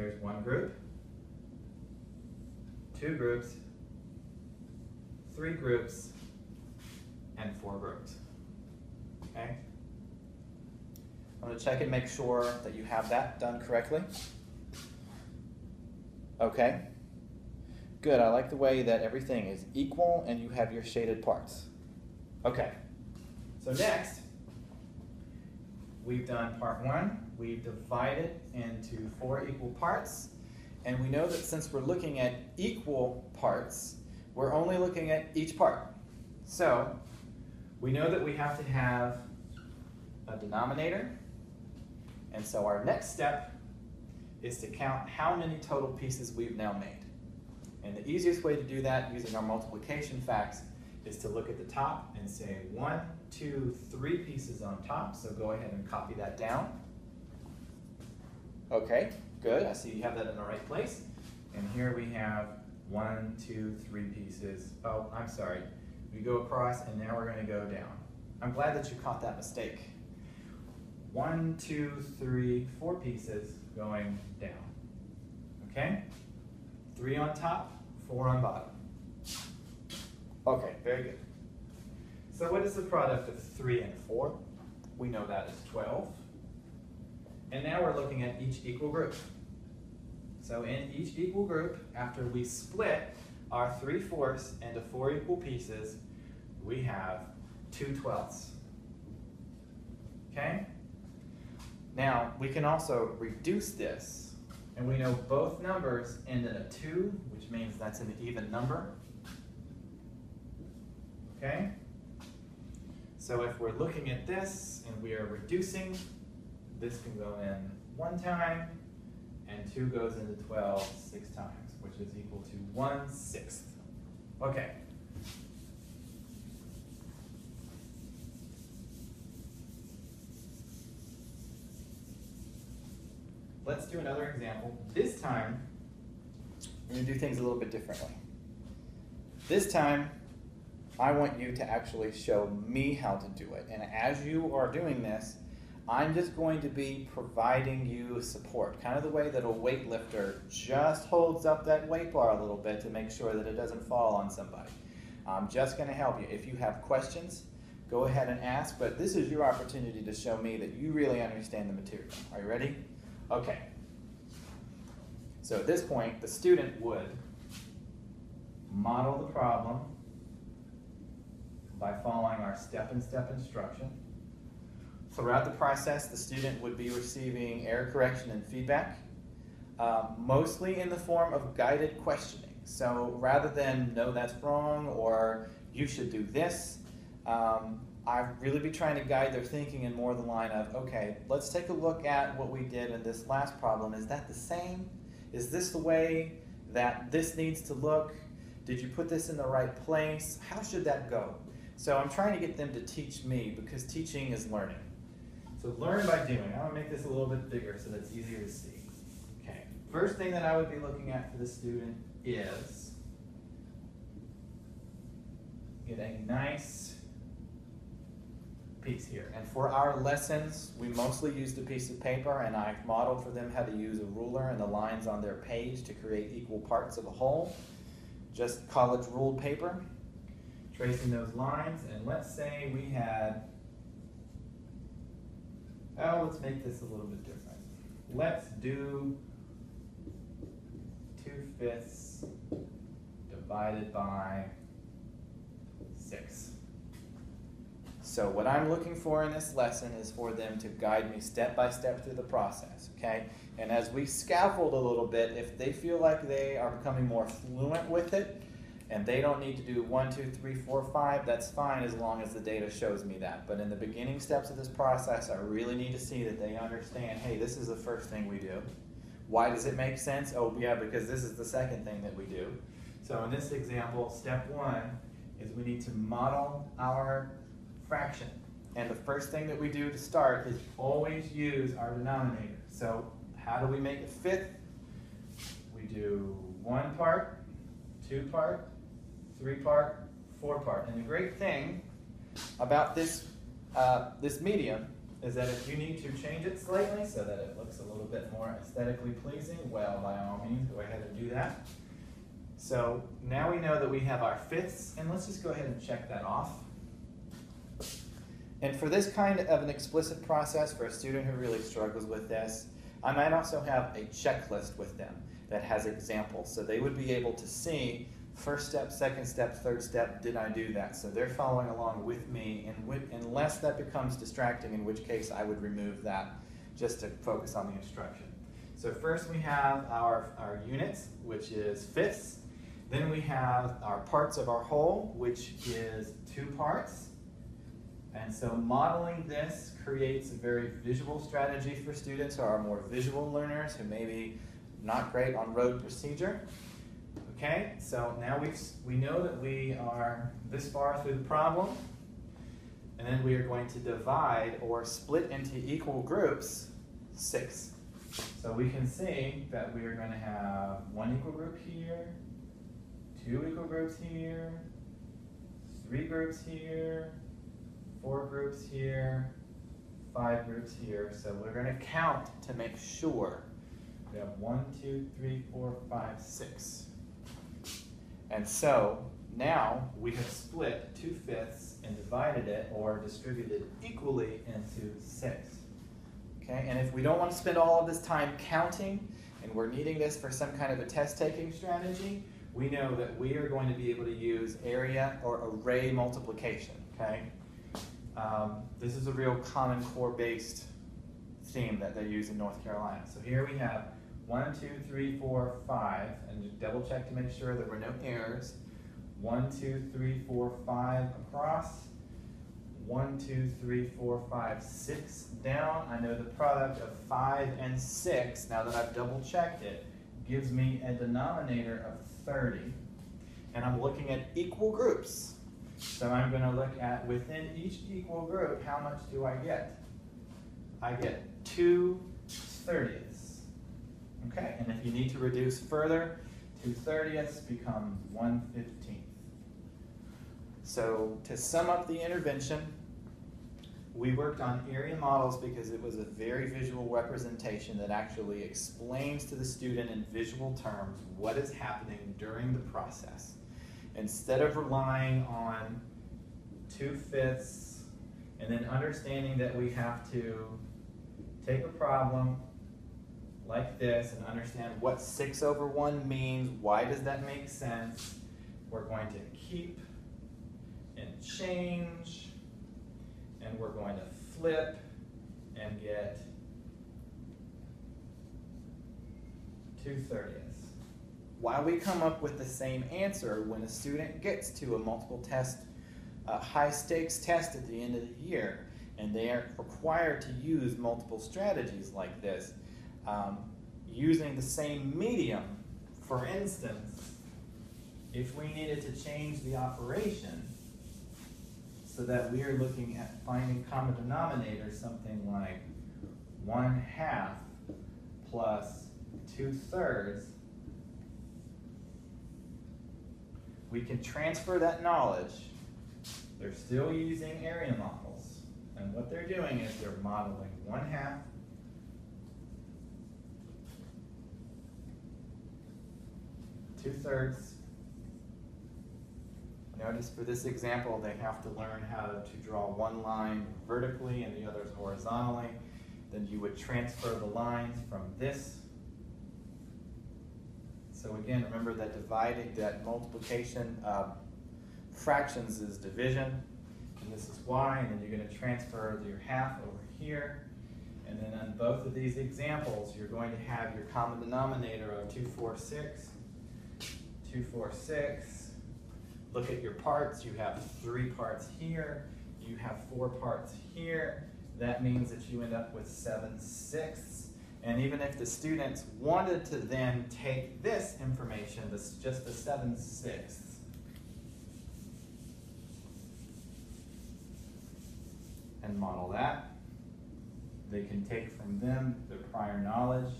there's one group, two groups, three groups, and four groups. Okay? I'm going to check and make sure that you have that done correctly. Okay. Good. I like the way that everything is equal and you have your shaded parts. Okay. So next, we've done part one. We've divided into 4 equal parts. And we know that since we're looking at equal parts, we're only looking at each part. So we know that we have to have a denominator. And so our next step is to count how many total pieces we've now made. And the easiest way to do that using our multiplication facts is to look at the top and say 1, 2, 3 pieces on top. So go ahead and copy that down. Okay, good. I see you have that in the right place. And here we have 1, 2, 3 pieces. Oh, I'm sorry. We go across and now we're going to go down. I'm glad that you caught that mistake. 1, 2, 3, 4 pieces going down. Okay? 3 on top, 4 on bottom. Okay, very good. So what is the product of 3 and 4? We know that is 12. And now we're looking at each equal group. So in each equal group, after we split our 3/4 into 4 equal pieces, we have 2/12. Okay? Now, we can also reduce this, and we know both numbers end in a 2, which means that's an even number. Okay? So if we're looking at this and we are reducing, this can go in 1 time, and 2 goes into 12 6 times, which is equal to 1/6. Okay. Let's do another example. This time, we're going to do things a little bit differently. This time, I want you to actually show me how to do it. And as you are doing this, I'm just going to be providing you support, kind of the way that a weightlifter just holds up that weight bar a little bit to make sure that it doesn't fall on somebody. I'm just going to help you. If you have questions, go ahead and ask, but this is your opportunity to show me that you really understand the material. Are you ready? Okay. So at this point, the student would model the problem by following our step-in-step instruction. Throughout the process, the student would be receiving error correction and feedback, mostly in the form of guided questioning. So rather than, no, that's wrong, or you should do this, I'd really be trying to guide their thinking in more the line of, okay, let's take a look at what we did in this last problem. Is that the same? Is this the way that this needs to look? Did you put this in the right place? How should that go? So I'm trying to get them to teach me, because teaching is learning. So learn by doing. I'm going to make this a little bit bigger so that's easier to see. Okay. First thing that I would be looking at for the student is get a nice piece here. And for our lessons, we mostly used a piece of paper, and I've modeled for them how to use a ruler and the lines on their page to create equal parts of a whole. Just college ruled paper, tracing those lines. And let's say we had, oh, let's make this a little bit different. Let's do 2/5 divided by 6. So what I'm looking for in this lesson is for them to guide me step by step through the process, okay? And as we scaffold a little bit, if they feel like they are becoming more fluent with it, and they don't need to do 1, 2, 3, 4, 5, that's fine as long as the data shows me that. But in the beginning steps of this process, I really need to see that they understand, hey, this is the first thing we do. Why does it make sense? Oh, yeah, because this is the second thing that we do. So in this example, step 1 is we need to model our fraction. And the first thing that we do to start is always use our denominator. So how do we make a 5th? We do 1 part, 2 part, 3 part, 4 part. And the great thing about this, this medium is that if you need to change it slightly so that it looks a little bit more aesthetically pleasing, well, by all means, go ahead and do that. So now we know that we have our fifths, and let's just go ahead and check that off. And for this kind of an explicit process, for a student who really struggles with this, I might also have a checklist with them that has examples. So they would be able to see first step, second step, third step, did I do that? So they're following along with me, and unless that becomes distracting, in which case I would remove that just to focus on the instruction. So first we have our units, which is fifths. Then we have our parts of our whole, which is 2 parts. And so modeling this creates a very visual strategy for students who are more visual learners, who may be not great on road procedure. Okay, so now we know that we are this far through the problem, and then we are going to divide or split into equal groups 6. So we can see that we are going to have 1 equal group here, 2 equal groups here, 3 groups here, 4 groups here, 5 groups here. So we're going to count to make sure. We have 1, 2, 3, 4, 5, 6. And so now we have split 2/5 and divided it or distributed equally into 6. Okay, and if we don't want to spend all of this time counting and we're needing this for some kind of a test taking strategy, we know that we are going to be able to use area or array multiplication. Okay, this is a real Common Core based theme that they use in North Carolina. So here we have 1, 2, 3, 4, 5, and just double check to make sure there were no errors. 1, 2, 3, 4, 5 across. 1, 2, 3, 4, 5, 6 down. I know the product of 5 and 6, now that I've double checked it, gives me a denominator of 30. And I'm looking at equal groups. So I'm going to look at within each equal group, how much do I get? I get 2/30. Okay, and if you need to reduce further, 2/30 becomes 1/15. So to sum up the intervention, we worked on area models because it was a very visual representation that actually explains to the student in visual terms what is happening during the process. Instead of relying on 2/5 and then understanding that we have to take a problem like this and understand what 6/1 means, why does that make sense, we're going to keep and change, and we're going to flip and get 2/30. While we come up with the same answer when a student gets to a multiple test, high stakes test at the end of the year, and they are required to use multiple strategies like this, using the same medium. For instance, if we needed to change the operation so that we are looking at finding common denominators, something like 1/2 plus 2/3, we can transfer that knowledge. They're still using area models, and what they're doing is they're modeling 1/2 2/3. Notice for this example, they have to learn how to draw one line vertically and the others horizontally. Then you would transfer the lines from this. So again, remember that dividing, that multiplication fractions is division, and this is y, and then you're going to transfer your half over here. And then on both of these examples, you're going to have your common denominator of 2, 4, 6. 2, 4, 6. Look at your parts. You have 3 parts here. You have 4 parts here. That means that you end up with 7/6. And even if the students wanted to then take this information, this just the 7/6, and model that, they can take from them their prior knowledge,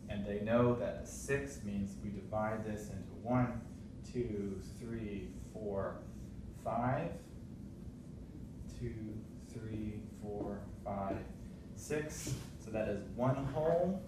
and they know that the 6 means we divide this into 1, 2, 3, 4, 5. 2, 3, 4, 5, 6. So that is 1 whole